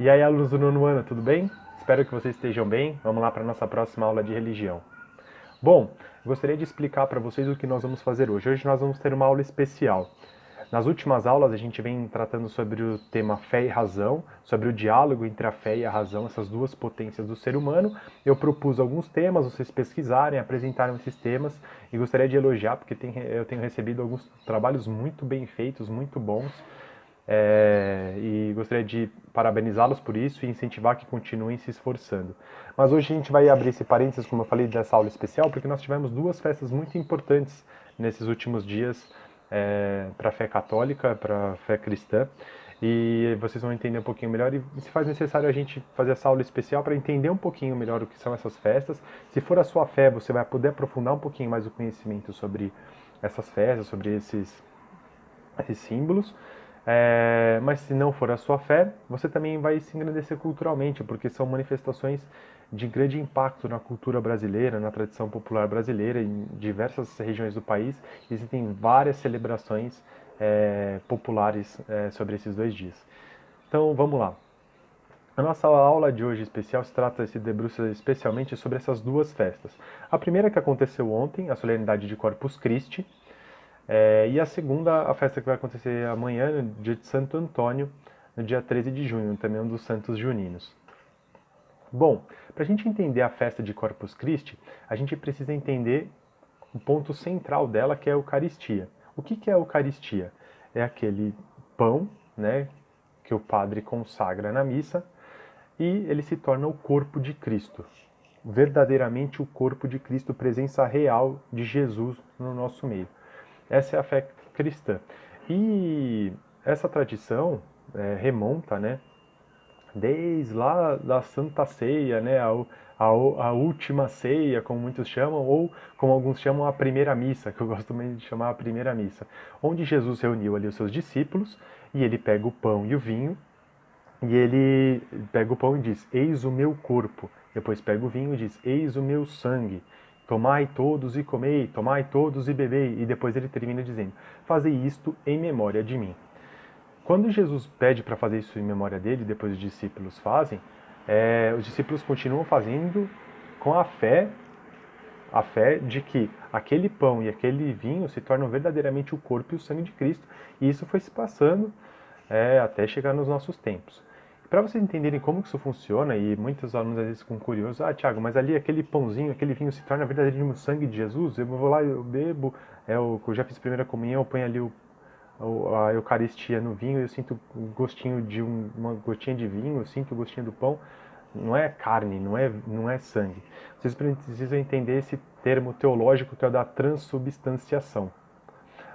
E aí, alunos do nono ano, tudo bem? Espero que vocês estejam bem. Vamos lá para a nossa próxima aula de religião. Bom, gostaria de explicar para vocês o que nós vamos fazer hoje. Hoje nós vamos ter uma aula especial. Nas últimas aulas a gente vem tratando sobre o tema fé e razão, sobre o diálogo entre a fé e a razão, essas duas potências do ser humano. Eu propus alguns temas, vocês pesquisarem, apresentaram esses temas e gostaria de elogiar porque eu tenho recebido alguns trabalhos muito bem feitos, muito bons. E gostaria de parabenizá-los por isso e incentivar que continuem se esforçando. Mas hoje a gente vai abrir esse parênteses, como eu falei, dessa aula especial, porque nós tivemos duas festas muito importantes nesses últimos dias para a fé católica, para a fé cristã. E vocês vão entender um pouquinho melhor e se faz necessário a gente fazer essa aula especial para entender um pouquinho melhor o que são essas festas. Se for a sua fé, você vai poder aprofundar um pouquinho mais o conhecimento sobre essas festas, sobre esses símbolos. Mas se não for a sua fé, você também vai se engrandecer culturalmente, porque são manifestações de grande impacto na cultura brasileira, na tradição popular brasileira, em diversas regiões do país. Existem várias celebrações populares sobre esses 2 dias. Então vamos lá. A nossa aula de hoje especial se debruça especialmente sobre essas duas festas. A primeira que aconteceu ontem, a solenidade de Corpus Christi, e a segunda, a festa que vai acontecer amanhã, no dia de Santo Antônio, no dia 13 de junho, também um dos santos juninos. Bom, para a gente entender a festa de Corpus Christi, a gente precisa entender o ponto central dela, que é a Eucaristia. O que é a Eucaristia? É aquele pão, né, que o padre consagra na missa e ele se torna o corpo de Cristo. Verdadeiramente o corpo de Cristo, presença real de Jesus no nosso meio. Essa é a fé cristã. E essa tradição remonta, né, desde lá da Santa Ceia, né, a última ceia, como muitos chamam, ou como alguns chamam, a primeira missa, que eu gosto também de chamar a primeira missa, onde Jesus reuniu ali os seus discípulos e ele pega o pão e o vinho e ele pega o pão e diz: eis o meu corpo. Depois pega o vinho e diz: eis o meu sangue. Tomai todos e comei, tomai todos e bebei. E depois ele termina dizendo: fazei isto em memória de mim. Quando Jesus pede para fazer isso em memória dele, depois os discípulos fazem, os discípulos continuam fazendo com a fé de que aquele pão e aquele vinho se tornam verdadeiramente o corpo e o sangue de Cristo. E isso foi se passando até chegar nos nossos tempos. Para vocês entenderem como que isso funciona, e muitos alunos às vezes ficam curiosos: Tiago, mas ali aquele pãozinho, aquele vinho se torna verdadeiramente o sangue de Jesus? Eu vou lá, eu bebo, eu já fiz primeira comunhão, eu ponho ali a Eucaristia no vinho, eu sinto o gostinho de uma gotinha de vinho, eu sinto o gostinho do pão. Não é carne, não é sangue. Vocês precisam entender esse termo teológico que é o da transubstanciação.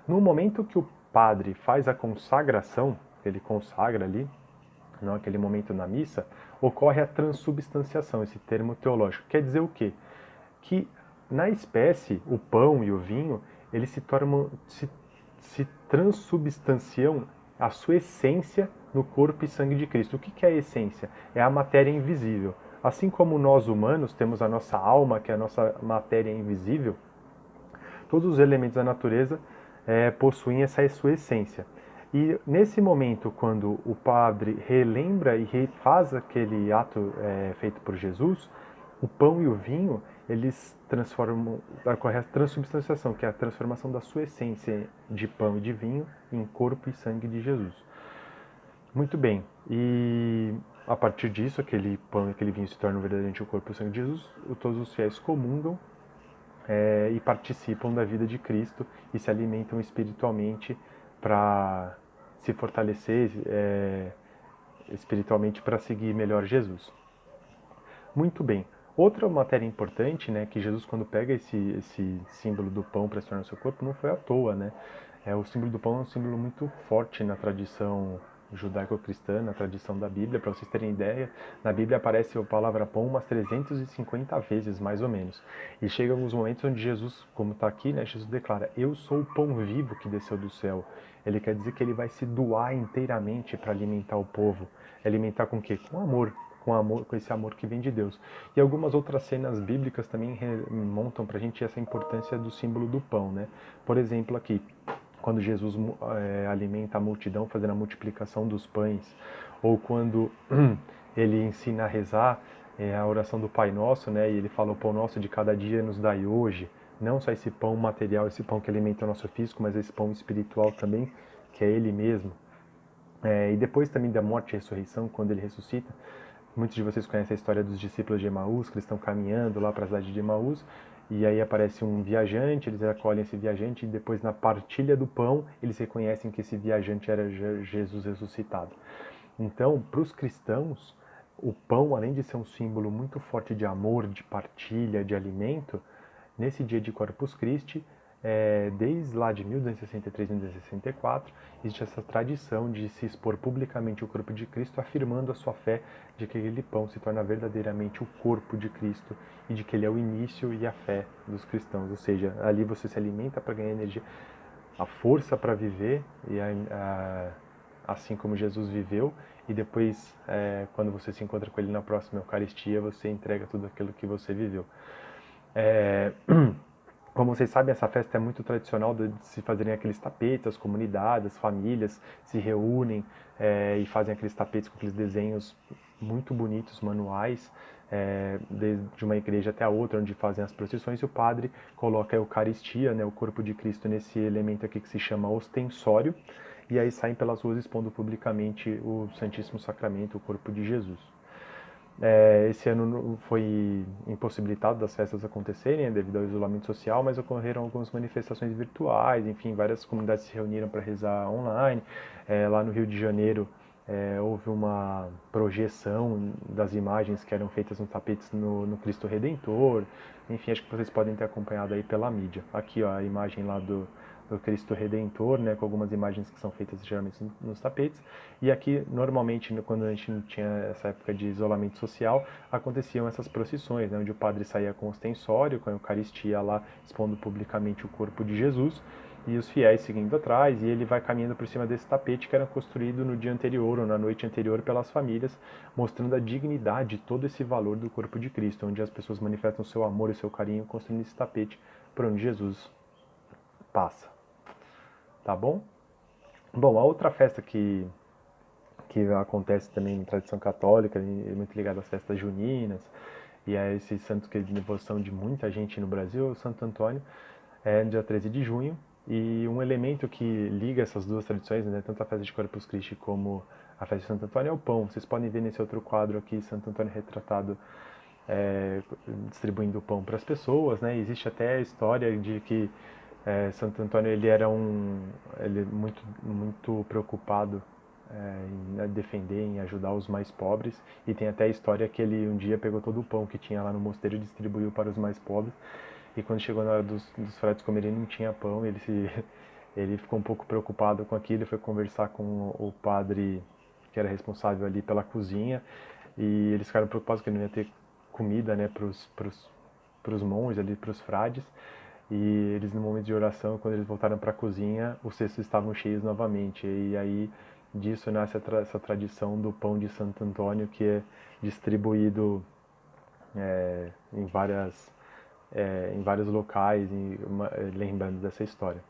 No momento que o padre faz a consagração, ele consagra ali, naquele momento na missa, ocorre a transubstanciação, esse termo teológico. Quer dizer o quê? Que na espécie, o pão e o vinho, eles se transubstanciam a sua essência no corpo e sangue de Cristo. O que é a essência? É a matéria invisível. Assim como nós humanos temos a nossa alma, que é a nossa matéria invisível, todos os elementos da natureza possuem essa sua essência. E nesse momento, quando o padre relembra e refaz aquele ato feito por Jesus, o pão e o vinho, eles transformam, ocorre a transubstanciação, que é a transformação da sua essência de pão e de vinho em corpo e sangue de Jesus. Muito bem, e a partir disso, aquele pão e aquele vinho se tornam verdadeiramente o corpo e o sangue de Jesus, todos os fiéis comungam e participam da vida de Cristo e se alimentam espiritualmente para se fortalecer espiritualmente para seguir melhor Jesus. Muito bem. Outra matéria importante, né, que Jesus, quando pega esse símbolo do pão para se tornar seu corpo, não foi à toa, né? O símbolo do pão é um símbolo muito forte na tradição judaico-cristã, na tradição da Bíblia. Para vocês terem ideia, na Bíblia aparece a palavra pão umas 350 vezes, mais ou menos. E chega alguns momentos onde Jesus, como está aqui, né, Jesus declara: eu sou o pão vivo que desceu do céu. Ele quer dizer que ele vai se doar inteiramente para alimentar o povo. Alimentar com o quê? Com amor. Com esse amor que vem de Deus. E algumas outras cenas bíblicas também remontam para a gente essa importância do símbolo do pão, né? Por exemplo, aqui, quando Jesus alimenta a multidão fazendo a multiplicação dos pães, ou quando ele ensina a rezar a oração do Pai Nosso, né? E ele fala: o pão nosso de cada dia nos dai hoje. Não só esse pão material, esse pão que alimenta o nosso físico, mas esse pão espiritual também, que é Ele mesmo. E depois também da morte e ressurreição, quando Ele ressuscita, muitos de vocês conhecem a história dos discípulos de Emaús, que eles estão caminhando lá para a cidade de Emaús, e aí aparece um viajante, eles acolhem esse viajante, e depois na partilha do pão, eles reconhecem que esse viajante era Jesus ressuscitado. Então, para os cristãos, o pão, além de ser um símbolo muito forte de amor, de partilha, de alimento, nesse dia de Corpus Christi, desde lá de 1263 e 1264, existe essa tradição de se expor publicamente o corpo de Cristo, afirmando a sua fé de que aquele pão se torna verdadeiramente o corpo de Cristo e de que ele é o início e a fé dos cristãos. Ou seja, ali você se alimenta para ganhar energia, a força para viver, e assim como Jesus viveu, e depois, quando você se encontra com Ele na próxima Eucaristia, você entrega tudo aquilo que você viveu. Como vocês sabem, essa festa é muito tradicional de se fazerem aqueles tapetes, as comunidades, as famílias se reúnem e fazem aqueles tapetes com aqueles desenhos muito bonitos, manuais, desde uma igreja até a outra, onde fazem as procissões, e o padre coloca a Eucaristia, né, o corpo de Cristo, nesse elemento aqui que se chama ostensório, e aí saem pelas ruas expondo publicamente o Santíssimo Sacramento, o corpo de Jesus. Esse ano foi impossibilitado das festas acontecerem devido ao isolamento social, mas ocorreram algumas manifestações virtuais, enfim, várias comunidades se reuniram para rezar online. Lá no Rio de Janeiro houve uma projeção das imagens que eram feitas nos tapetes no Cristo Redentor. Enfim, acho que vocês podem ter acompanhado aí pela mídia. Aqui, ó, a imagem lá do Cristo Redentor, né, com algumas imagens que são feitas geralmente nos tapetes. E aqui, normalmente, quando a gente não tinha essa época de isolamento social, aconteciam essas procissões, né, onde o padre saía com ostensório, com a Eucaristia lá, expondo publicamente o corpo de Jesus, e os fiéis seguindo atrás, e ele vai caminhando por cima desse tapete que era construído no dia anterior ou na noite anterior pelas famílias, mostrando a dignidade, todo esse valor do corpo de Cristo, onde as pessoas manifestam o seu amor e o seu carinho construindo esse tapete por onde Jesus passa. Tá bom? Bom, a outra festa que acontece também em tradição católica, é muito ligada às festas juninas, e a esse santo que é de devoção de muita gente no Brasil, o Santo Antônio, no dia 13 de junho, e um elemento que liga essas duas tradições, né, tanto a festa de Corpus Christi como a festa de Santo Antônio, é o pão. Vocês podem ver nesse outro quadro aqui, Santo Antônio retratado distribuindo o pão para as pessoas, né? Existe até a história de que Santo Antônio ele era muito preocupado em defender, em ajudar os mais pobres, e tem até a história que ele um dia pegou todo o pão que tinha lá no mosteiro e distribuiu para os mais pobres, e quando chegou na hora dos frades comerem não tinha pão, ele ficou um pouco preocupado com aquilo, foi conversar com o padre que era responsável ali pela cozinha, e eles ficaram preocupados que não ia ter comida, né, para os monges ali, para os frades. E eles, no momento de oração, quando eles voltaram para a cozinha, os cestos estavam cheios novamente. E aí disso nasce essa tradição do pão de Santo Antônio, que é distribuído em vários locais, lembrando dessa história.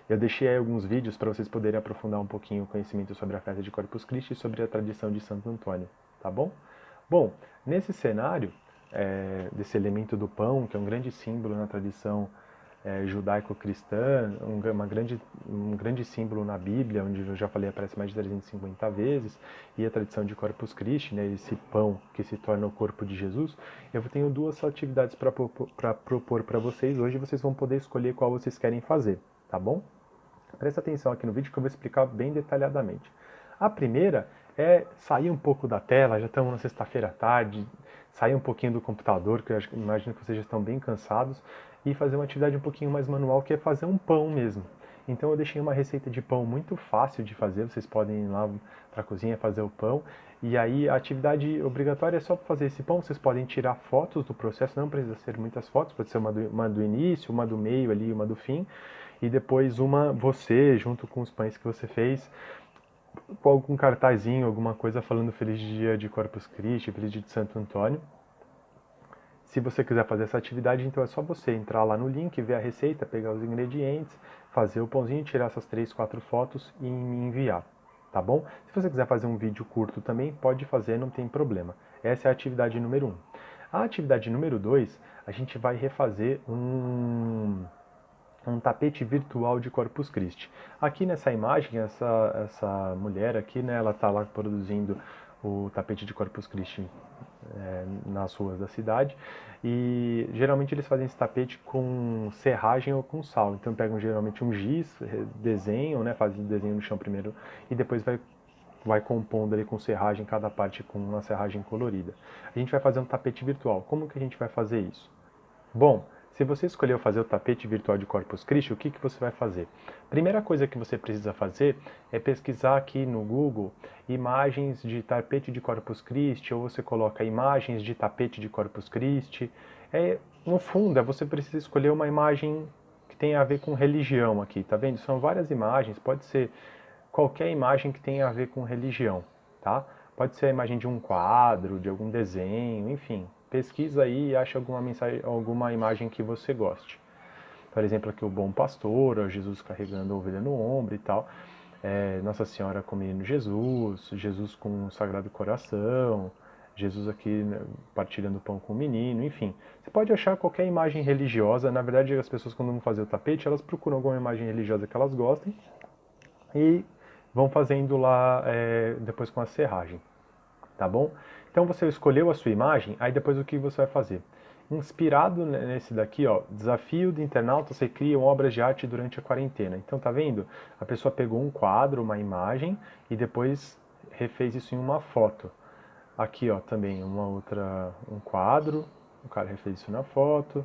Eu deixei aí alguns vídeos para vocês poderem aprofundar um pouquinho o conhecimento sobre a festa de Corpus Christi e sobre a tradição de Santo Antônio, tá bom? Bom, nesse cenário desse elemento do pão, que é um grande símbolo na tradição judaico-cristã, um grande símbolo na Bíblia, onde eu já falei aparece mais de 350 vezes, e a tradição de Corpus Christi, né, esse pão que se torna o corpo de Jesus, eu tenho duas atividades para propor para vocês. Hoje vocês vão poder escolher qual vocês querem fazer, tá bom? Presta atenção aqui no vídeo que eu vou explicar bem detalhadamente. A primeira é sair um pouco da tela, já estamos na sexta-feira à tarde, sair um pouquinho do computador, que eu imagino que vocês já estão bem cansados, e fazer uma atividade um pouquinho mais manual, que é fazer um pão mesmo. Então eu deixei uma receita de pão muito fácil de fazer, vocês podem ir lá para a cozinha fazer o pão, e aí a atividade obrigatória é só fazer esse pão. Vocês podem tirar fotos do processo, não precisa ser muitas fotos, pode ser uma do início, uma do meio ali, uma do fim, e depois uma você, junto com os pães que você fez, com algum cartazinho, alguma coisa falando Feliz Dia de Corpus Christi, Feliz Dia de Santo Antônio. Se você quiser fazer essa atividade, então é só você entrar lá no link, ver a receita, pegar os ingredientes, fazer o pãozinho, tirar essas 3, 4 fotos e me enviar, tá bom? Se você quiser fazer um vídeo curto também, pode fazer, não tem problema. Essa é a atividade número 1. A atividade número 2, a gente vai refazer um tapete virtual de Corpus Christi. Aqui nessa imagem, essa mulher aqui, né, ela está lá produzindo o tapete de Corpus Christi nas ruas da cidade, e geralmente eles fazem esse tapete com serragem ou com sal. Então pegam geralmente um giz, desenham, né, fazem o desenho no chão primeiro e depois vai compondo ali com serragem, cada parte com uma serragem colorida. A gente vai fazer um tapete virtual. Como que a gente vai fazer isso? Bom, se você escolheu fazer o tapete virtual de Corpus Christi, o que você vai fazer? Primeira coisa que você precisa fazer é pesquisar aqui no Google imagens de tapete de Corpus Christi, ou você coloca imagens de tapete de Corpus Christi. No fundo, você precisa escolher uma imagem que tenha a ver com religião aqui, tá vendo? São várias imagens, pode ser qualquer imagem que tenha a ver com religião, tá? Pode ser a imagem de um quadro, de algum desenho, enfim. Pesquisa aí e acha alguma mensagem, alguma imagem que você goste. Por exemplo, aqui o Bom Pastor, Jesus carregando a ovelha no ombro e tal. Nossa Senhora com o menino Jesus, Jesus com o Sagrado Coração, Jesus aqui, né, partilhando o pão com o menino, enfim. Você pode achar qualquer imagem religiosa. Na verdade, as pessoas quando vão fazer o tapete, elas procuram alguma imagem religiosa que elas gostem e vão fazendo lá depois com a serragem, tá bom? Então você escolheu a sua imagem, aí depois o que você vai fazer? Inspirado nesse daqui, ó, desafio de internautas que criam obras de arte durante a quarentena. Então tá vendo? A pessoa pegou um quadro, uma imagem e depois refez isso em uma foto. Aqui, ó, também um quadro, o cara refez isso na foto.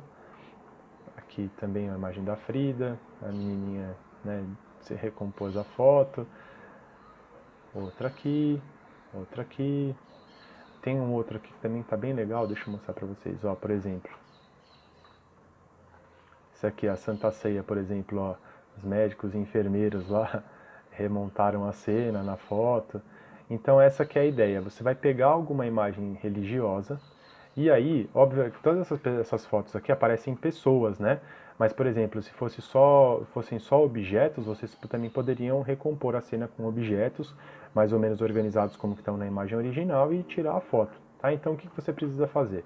Aqui também a imagem da Frida, a menininha, né, se recompôs a foto. Outra aqui, outra aqui. Tem um outro aqui que também tá bem legal, deixa eu mostrar pra vocês, ó, por exemplo. Isso aqui é a Santa Ceia, por exemplo, ó, os médicos e enfermeiros lá remontaram a cena na foto. Então essa que é a ideia, você vai pegar alguma imagem religiosa, e aí, óbvio que todas essas fotos aqui aparecem pessoas, né? Mas, por exemplo, se fossem só objetos, vocês também poderiam recompor a cena com objetos mais ou menos organizados como que estão na imagem original e tirar a foto, tá? Então, o que você precisa fazer?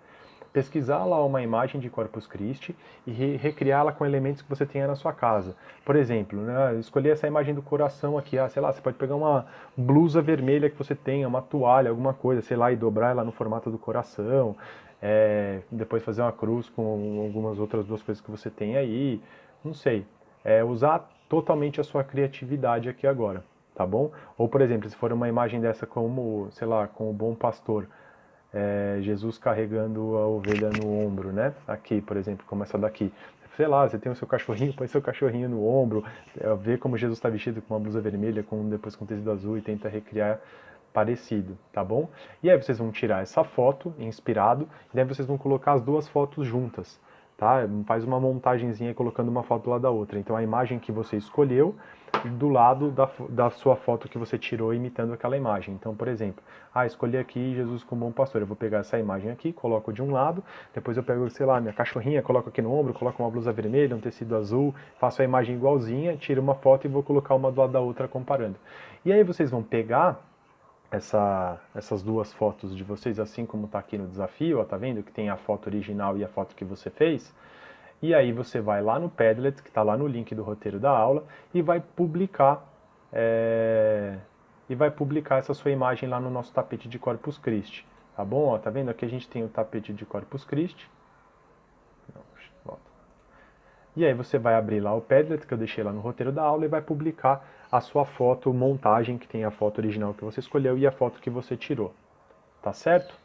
Pesquisar lá uma imagem de Corpus Christi e recriá-la com elementos que você tenha na sua casa. Por exemplo, né, escolher essa imagem do coração aqui, sei lá, você pode pegar uma blusa vermelha que você tenha, uma toalha, alguma coisa, sei lá, e dobrar ela no formato do coração, depois fazer uma cruz com algumas outras duas coisas que você tem aí, não sei. Usar totalmente a sua criatividade aqui agora, tá bom? Ou, por exemplo, se for uma imagem dessa como, sei lá, com o Bom Pastor, Jesus carregando a ovelha no ombro, né? Aqui, por exemplo, como essa daqui. Sei lá, você tem o seu cachorrinho, põe seu cachorrinho no ombro, vê como Jesus está vestido com uma blusa vermelha, depois com tecido azul e tenta recriar parecido, tá bom? E aí vocês vão tirar essa foto, inspirado, e daí vocês vão colocar as duas fotos juntas, tá? Faz uma montagenzinha colocando uma foto lá da outra. Então a imagem que você escolheu do lado da sua foto que você tirou imitando aquela imagem. Então, por exemplo, escolhi aqui Jesus como bom pastor. Eu vou pegar essa imagem aqui, coloco de um lado, depois eu pego, sei lá, minha cachorrinha, coloco aqui no ombro, coloco uma blusa vermelha, um tecido azul, faço a imagem igualzinha, tiro uma foto e vou colocar uma do lado da outra comparando. E aí vocês vão pegar essas duas fotos de vocês, assim como está aqui no desafio, ó, tá vendo que tem a foto original e a foto que você fez? E aí você vai lá no Padlet, que está lá no link do roteiro da aula, e vai publicar essa sua imagem lá no nosso tapete de Corpus Christi, tá bom? Ó, tá vendo? Aqui a gente tem o tapete de Corpus Christi. Não, volta. E aí você vai abrir lá o Padlet, que eu deixei lá no roteiro da aula, e vai publicar a sua foto montagem, que tem a foto original que você escolheu e a foto que você tirou. Tá certo?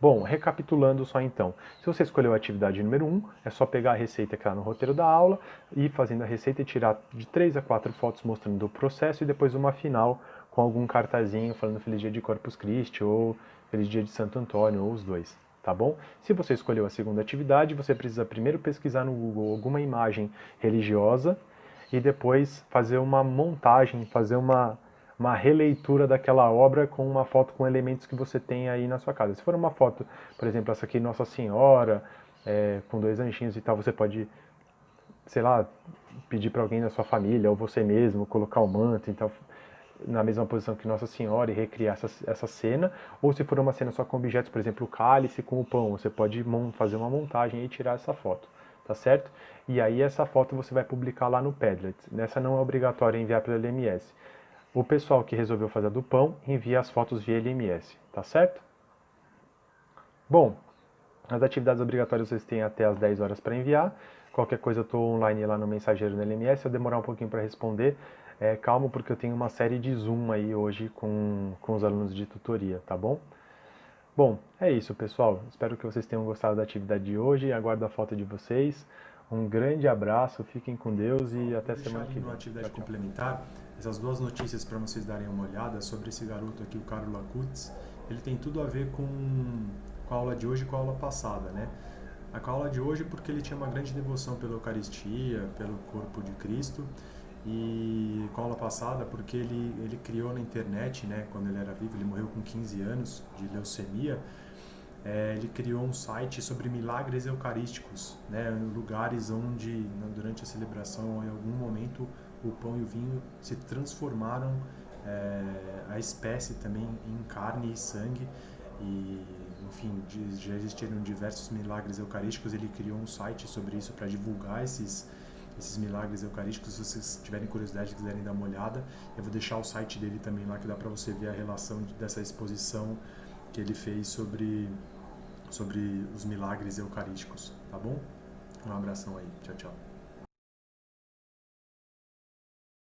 Bom, recapitulando só então, se você escolheu a atividade número 1, é só pegar a receita que está no roteiro da aula, ir fazendo a receita e tirar de 3 a 4 fotos mostrando o processo e depois uma final com algum cartazinho falando Feliz Dia de Corpus Christi ou Feliz Dia de Santo Antônio, ou os dois, tá bom? Se você escolheu a segunda atividade, você precisa primeiro pesquisar no Google alguma imagem religiosa e depois fazer uma montagem, fazer uma uma releitura daquela obra com uma foto com elementos que você tem aí na sua casa. Se for uma foto, por exemplo, essa aqui, Nossa Senhora, com 2 anjinhos e tal, você pode, sei lá, pedir para alguém da sua família ou você mesmo colocar o manto, então na mesma posição que Nossa Senhora e recriar essa cena, ou se for uma cena só com objetos, por exemplo, o cálice com o pão, você pode fazer uma montagem e tirar essa foto, tá certo? E aí essa foto você vai publicar lá no Padlet. Nessa não é obrigatório enviar pelo LMS. O pessoal que resolveu fazer a do pão envia as fotos via LMS, tá certo? Bom, as atividades obrigatórias vocês têm até as 10 horas para enviar. Qualquer coisa eu estou online lá no mensageiro no LMS. Se eu demorar um pouquinho para responder, calma, porque eu tenho uma série de Zoom aí hoje com os alunos de tutoria, tá bom? Bom, é isso, pessoal. Espero que vocês tenham gostado da atividade de hoje. Aguardo a foto de vocês. Um grande abraço, fiquem com Deus e até semana que vem. Uma atividade complementar, essas duas notícias para vocês darem uma olhada sobre esse garoto aqui, o Carlo Lacutz. Ele tem tudo a ver com a aula de hoje e com a aula passada, né? A aula de hoje porque ele tinha uma grande devoção pela Eucaristia, pelo corpo de Cristo, e com a aula passada porque ele criou na internet, né, quando ele era vivo, ele morreu com 15 anos de leucemia. Ele criou um site sobre milagres eucarísticos, né, lugares onde durante a celebração, em algum momento, o pão e o vinho se transformaram, a espécie também em carne e sangue, e enfim, já existiram diversos milagres eucarísticos. Ele criou um site sobre isso para divulgar esses milagres eucarísticos. Se vocês tiverem curiosidade e quiserem dar uma olhada, eu vou deixar o site dele também lá, que dá para você ver a relação dessa exposição que ele fez sobre os milagres eucarísticos, tá bom? Um abração aí, tchau, tchau.